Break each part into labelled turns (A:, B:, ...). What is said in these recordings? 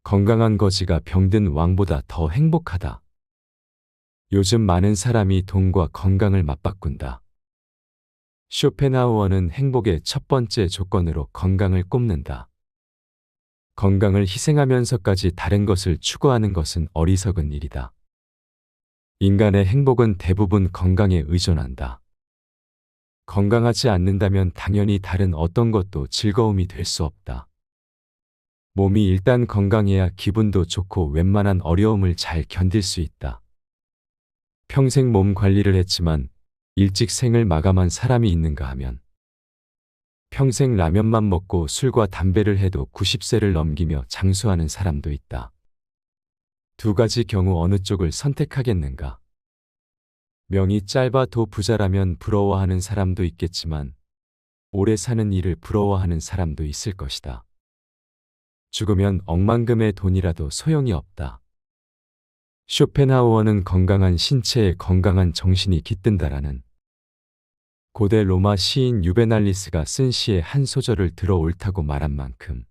A: 건강한 거지가 병든 왕보다 더 행복하다. 요즘 많은 사람이 돈과 건강을 맞바꾼다. 쇼펜하우어는 행복의 첫 번째 조건으로 건강을 꼽는다. 건강을 희생하면서까지 다른 것을 추구하는 것은 어리석은 일이다. 인간의 행복은 대부분 건강에 의존한다. 건강하지 않는다면 당연히 다른 어떤 것도 즐거움이 될 수 없다. 몸이 일단 건강해야 기분도 좋고 웬만한 어려움을 잘 견딜 수 있다. 평생 몸 관리를 했지만 일찍 생을 마감한 사람이 있는가 하면 평생 라면만 먹고 술과 담배를 해도 90세를 넘기며 장수하는 사람도 있다. 두 가지 경우 어느 쪽을 선택하겠는가? 명이 짧아 도 부자라면 부러워하는 사람도 있겠지만 오래 사는 일을 부러워하는 사람도 있을 것이다. 죽으면 억만금의 돈이라도 소용이 없다. 쇼펜하우어는 건강한 신체에 건강한 정신이 깃든다라는 고대 로마 시인 유베날리스가 쓴 시의 한 소절을 들어 옳다고 말한 만큼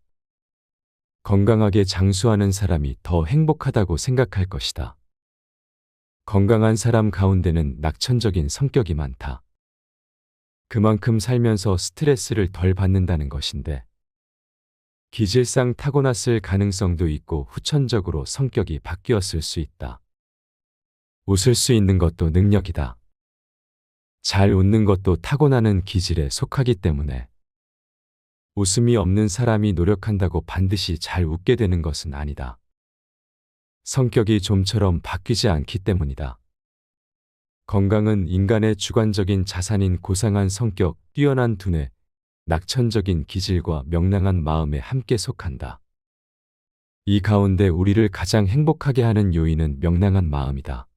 A: 건강하게 장수하는 사람이 더 행복하다고 생각할 것이다. 건강한 사람 가운데는 낙천적인 성격이 많다. 그만큼 살면서 스트레스를 덜 받는다는 것인데 기질상 타고났을 가능성도 있고 후천적으로 성격이 바뀌었을 수 있다. 웃을 수 있는 것도 능력이다. 잘 웃는 것도 타고나는 기질에 속하기 때문에 웃음이 없는 사람이 노력한다고 반드시 잘 웃게 되는 것은 아니다. 성격이 좀처럼 바뀌지 않기 때문이다. 건강은 인간의 주관적인 자산인 고상한 성격, 뛰어난 두뇌, 낙천적인 기질과 명랑한 마음에 함께 속한다. 이 가운데 우리를 가장 행복하게 하는 요인은 명랑한 마음이다.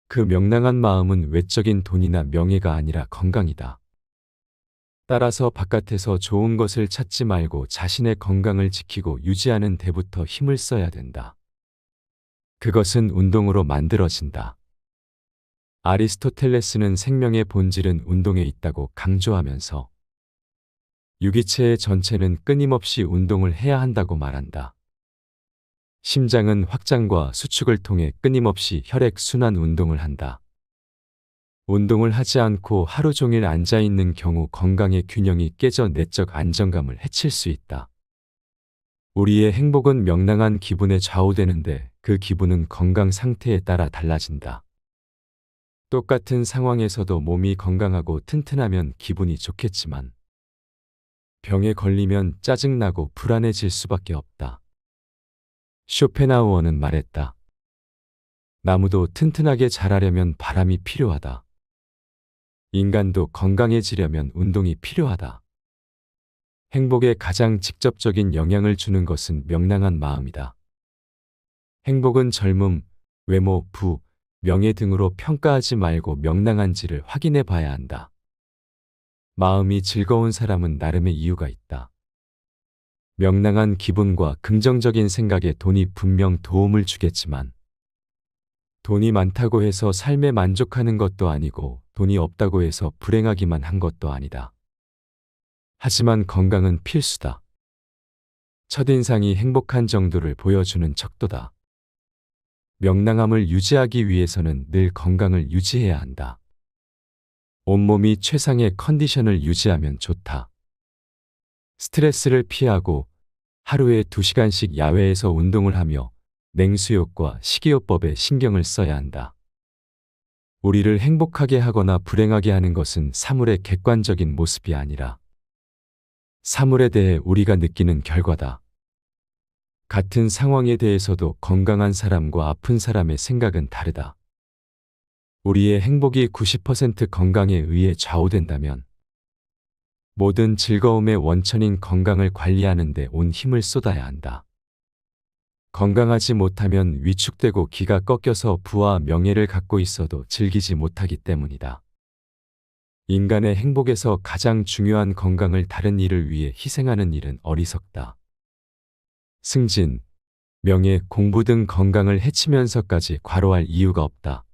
A: 그 명랑한 마음은 외적인 돈이나 명예가 아니라 건강이다. 따라서 바깥에서 좋은 것을 찾지 말고 자신의 건강을 지키고 유지하는 데부터 힘을 써야 된다. 그것은 운동으로 만들어진다. 아리스토텔레스는 생명의 본질은 운동에 있다고 강조하면서 유기체의 전체는 끊임없이 운동을 해야 한다고 말한다. 심장은 확장과 수축을 통해 끊임없이 혈액순환 운동을 한다. 운동을 하지 않고 하루 종일 앉아 있는 경우 건강의 균형이 깨져 내적 안정감을 해칠 수 있다. 우리의 행복은 명랑한 기분에 좌우되는데 그 기분은 건강 상태에 따라 달라진다. 똑같은 상황에서도 몸이 건강하고 튼튼하면 기분이 좋겠지만 병에 걸리면 짜증나고 불안해질 수밖에 없다. 쇼펜하우어는 말했다. 나무도 튼튼하게 자라려면 바람이 필요하다. 인간도 건강해지려면 운동이 필요하다. 행복에 가장 직접적인 영향을 주는 것은 명랑한 마음이다. 행복은 젊음, 외모, 부, 명예 등으로 평가하지 말고 명랑한지를 확인해 봐야 한다. 마음이 즐거운 사람은 나름의 이유가 있다. 명랑한 기분과 긍정적인 생각에 돈이 분명 도움을 주겠지만 돈이 많다고 해서 삶에 만족하는 것도 아니고 돈이 없다고 해서 불행하기만 한 것도 아니다. 하지만 건강은 필수다. 첫인상이 행복한 정도를 보여주는 척도다. 명랑함을 유지하기 위해서는 늘 건강을 유지해야 한다. 온몸이 최상의 컨디션을 유지하면 좋다. 스트레스를 피하고 하루에 2시간씩 야외에서 운동을 하며 냉수욕과 식이요법에 신경을 써야 한다. 우리를 행복하게 하거나 불행하게 하는 것은 사물의 객관적인 모습이 아니라 사물에 대해 우리가 느끼는 결과다. 같은 상황에 대해서도 건강한 사람과 아픈 사람의 생각은 다르다. 우리의 행복이 90% 건강에 의해 좌우된다면 모든 즐거움의 원천인 건강을 관리하는 데 온 힘을 쏟아야 한다. 건강하지 못하면 위축되고 기가 꺾여서 부와 명예를 갖고 있어도 즐기지 못하기 때문이다. 인간의 행복에서 가장 중요한 건강을 다른 일을 위해 희생하는 일은 어리석다. 승진, 명예, 공부 등 건강을 해치면서까지 과로할 이유가 없다.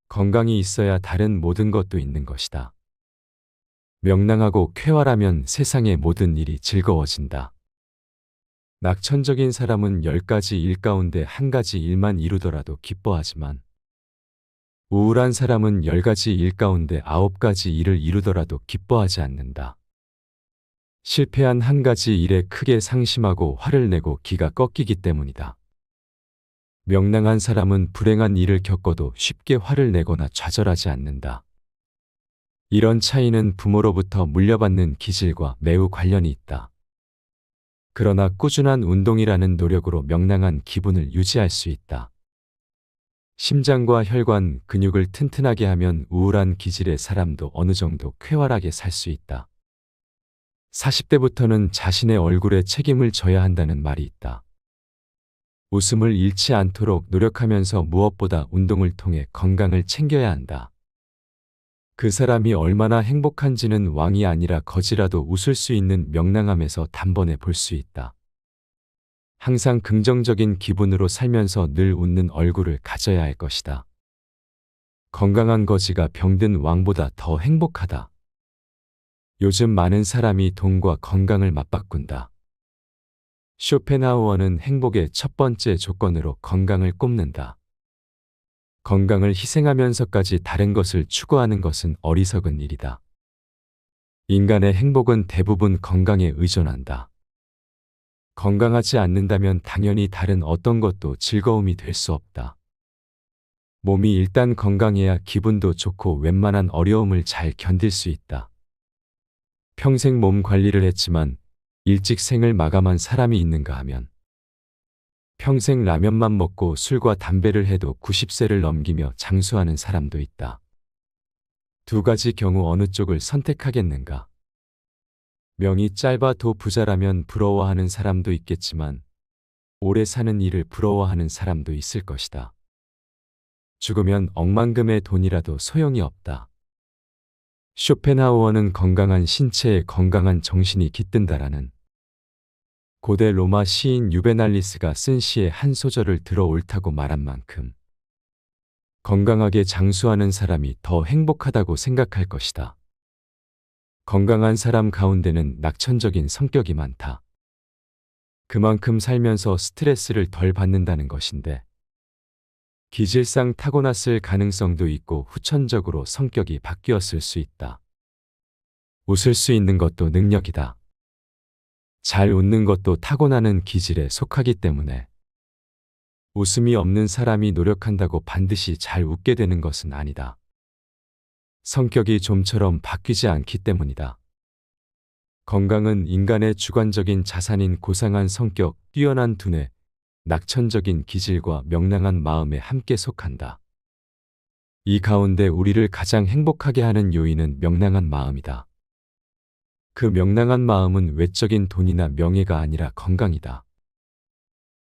A: 건강이 있어야 다른 모든 것도 있는 것이다. 명랑하고 쾌활하면 세상의 모든 일이 즐거워진다. 낙천적인 사람은 10가지 일 가운데 한 가지 일만 이루더라도 기뻐하지만 우울한 사람은 10가지 일 가운데 9가지 일을 이루더라도 기뻐하지 않는다. 실패한 한 가지 일에 크게 상심하고 화를 내고 기가 꺾이기 때문이다. 명랑한 사람은 불행한 일을 겪어도 쉽게 화를 내거나 좌절하지 않는다. 이런 차이는 부모로부터 물려받는 기질과 매우 관련이 있다. 그러나 꾸준한 운동이라는 노력으로 명랑한 기분을 유지할 수 있다. 심장과 혈관, 근육을 튼튼하게 하면 우울한 기질의 사람도 어느 정도 쾌활하게 살 수 있다. 40대부터는 자신의 얼굴에 책임을 져야 한다는 말이 있다. 웃음을 잃지 않도록 노력하면서 무엇보다 운동을 통해 건강을 챙겨야 한다. 그 사람이 얼마나 행복한지는 왕이 아니라 거지라도 웃을 수 있는 명랑함에서 단번에 볼 수 있다. 항상 긍정적인 기분으로 살면서 늘 웃는 얼굴을 가져야 할 것이다. 건강한 거지가 병든 왕보다 더 행복하다. 요즘 많은 사람이 돈과 건강을 맞바꾼다. 쇼펜하우어는 행복의 첫 번째 조건으로 건강을 꼽는다. 건강을 희생하면서까지 다른 것을 추구하는 것은 어리석은 일이다. 인간의 행복은 대부분 건강에 의존한다. 건강하지 않는다면 당연히 다른 어떤 것도 즐거움이 될 수 없다. 몸이 일단 건강해야 기분도 좋고 웬만한 어려움을 잘 견딜 수 있다. 평생 몸 관리를 했지만 일찍 생을 마감한 사람이 있는가 하면 평생 라면만 먹고 술과 담배를 해도 90세를 넘기며 장수하는 사람도 있다. 두 가지 경우 어느 쪽을 선택하겠는가? 명이 짧아 도 부자라면 부러워하는 사람도 있겠지만 오래 사는 일을 부러워하는 사람도 있을 것이다. 죽으면 억만금의 돈이라도 소용이 없다. 쇼펜하우어는 건강한 신체에 건강한 정신이 깃든다라는 고대 로마 시인 유베날리스가 쓴 시의 한 소절을 들어 옳다고 말한 만큼 건강하게 장수하는 사람이 더 행복하다고 생각할 것이다. 건강한 사람 가운데는 낙천적인 성격이 많다. 그만큼 살면서 스트레스를 덜 받는다는 것인데 기질상 타고났을 가능성도 있고 후천적으로 성격이 바뀌었을 수 있다. 웃을 수 있는 것도 능력이다. 잘 웃는 것도 타고나는 기질에 속하기 때문에 웃음이 없는 사람이 노력한다고 반드시 잘 웃게 되는 것은 아니다. 성격이 좀처럼 바뀌지 않기 때문이다. 건강은 인간의 주관적인 자산인 고상한 성격, 뛰어난 두뇌, 낙천적인 기질과 명랑한 마음에 함께 속한다. 이 가운데 우리를 가장 행복하게 하는 요인은 명랑한 마음이다. 그 명랑한 마음은 외적인 돈이나 명예가 아니라 건강이다.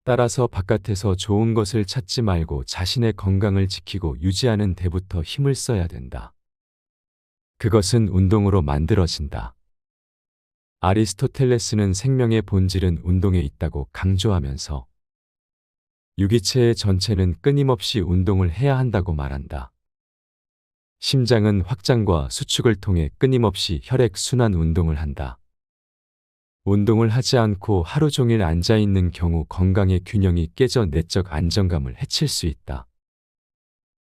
A: 따라서 바깥에서 좋은 것을 찾지 말고 자신의 건강을 지키고 유지하는 데부터 힘을 써야 된다. 그것은 운동으로 만들어진다. 아리스토텔레스는 생명의 본질은 운동에 있다고 강조하면서 유기체의 전체는 끊임없이 운동을 해야 한다고 말한다. 심장은 확장과 수축을 통해 끊임없이 혈액순환 운동을 한다. 운동을 하지 않고 하루 종일 앉아 있는 경우 건강의 균형이 깨져 내적 안정감을 해칠 수 있다.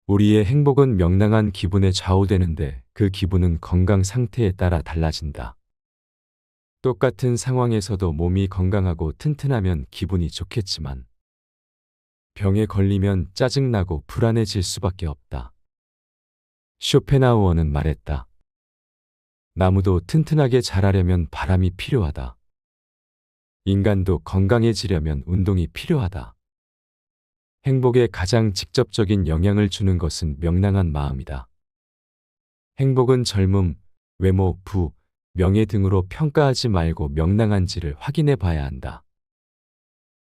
A: 우리의 행복은 명랑한 기분에 좌우되는데 그 기분은 건강 상태에 따라 달라진다. 똑같은 상황에서도 몸이 건강하고 튼튼하면 기분이 좋겠지만 병에 걸리면 짜증나고 불안해질 수밖에 없다. 쇼펜하우어는 말했다. 나무도 튼튼하게 자라려면 바람이 필요하다. 인간도 건강해지려면 운동이 필요하다. 행복에 가장 직접적인 영향을 주는 것은 명랑한 마음이다. 행복은 젊음, 외모, 부, 명예 등으로 평가하지 말고 명랑한지를 확인해 봐야 한다.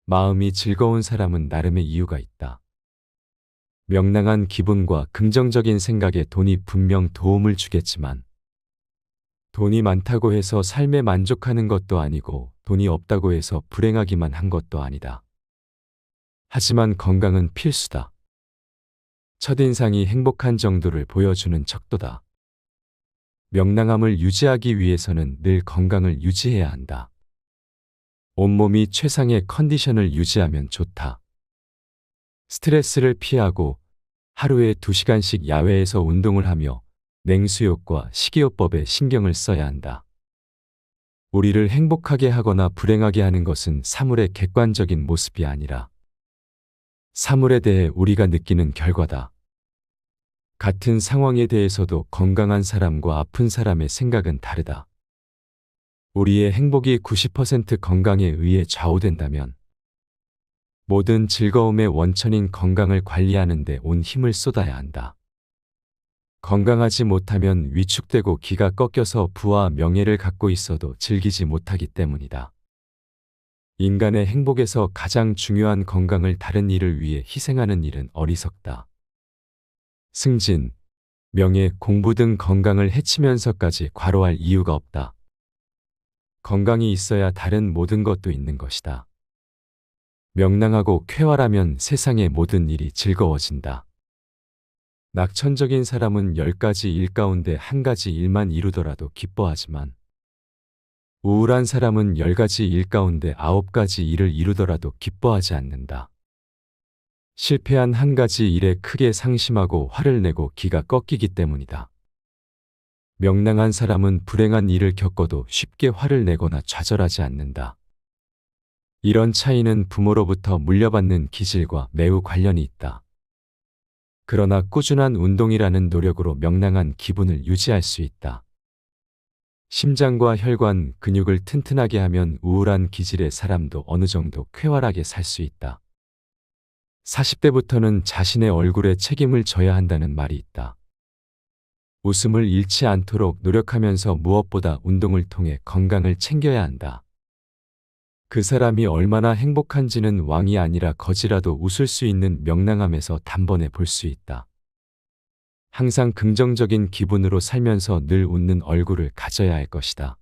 A: 마음이 즐거운 사람은 나름의 이유가 있다. 명랑한 기분과 긍정적인 생각에 돈이 분명 도움을 주겠지만 돈이 많다고 해서 삶에 만족하는 것도 아니고 돈이 없다고 해서 불행하기만 한 것도 아니다. 하지만 건강은 필수다. 첫인상이 행복한 정도를 보여주는 척도다. 명랑함을 유지하기 위해서는 늘 건강을 유지해야 한다. 온몸이 최상의 컨디션을 유지하면 좋다. 스트레스를 피하고 하루에 2시간씩 야외에서 운동을 하며 냉수욕과 식이요법에 신경을 써야 한다. 우리를 행복하게 하거나 불행하게 하는 것은 사물의 객관적인 모습이 아니라 사물에 대해 우리가 느끼는 결과다. 같은 상황에 대해서도 건강한 사람과 아픈 사람의 생각은 다르다. 우리의 행복이 90% 건강에 의해 좌우된다면 모든 즐거움의 원천인 건강을 관리하는 데 온 힘을 쏟아야 한다. 건강하지 못하면 위축되고 기가 꺾여서 부와 명예를 갖고 있어도 즐기지 못하기 때문이다. 인간의 행복에서 가장 중요한 건강을 다른 일을 위해 희생하는 일은 어리석다. 승진, 명예, 공부 등 건강을 해치면서까지 과로할 이유가 없다. 건강이 있어야 다른 모든 것도 있는 것이다. 명랑하고 쾌활하면 세상의 모든 일이 즐거워진다. 낙천적인 사람은 10가지 일 가운데 1가지 일만 이루더라도 기뻐하지만 우울한 사람은 10가지 일 가운데 9가지 일을 이루더라도 기뻐하지 않는다. 실패한 1가지 일에 크게 상심하고 화를 내고 기가 꺾이기 때문이다. 명랑한 사람은 불행한 일을 겪어도 쉽게 화를 내거나 좌절하지 않는다. 이런 차이는 부모로부터 물려받는 기질과 매우 관련이 있다. 그러나 꾸준한 운동이라는 노력으로 명랑한 기분을 유지할 수 있다. 심장과 혈관, 근육을 튼튼하게 하면 우울한 기질의 사람도 어느 정도 쾌활하게 살 수 있다. 40대부터는 자신의 얼굴에 책임을 져야 한다는 말이 있다. 웃음을 잃지 않도록 노력하면서 무엇보다 운동을 통해 건강을 챙겨야 한다. 그 사람이 얼마나 행복한지는 왕이 아니라 거지라도 웃을 수 있는 명랑함에서 단번에 볼 수 있다. 항상 긍정적인 기분으로 살면서 늘 웃는 얼굴을 가져야 할 것이다.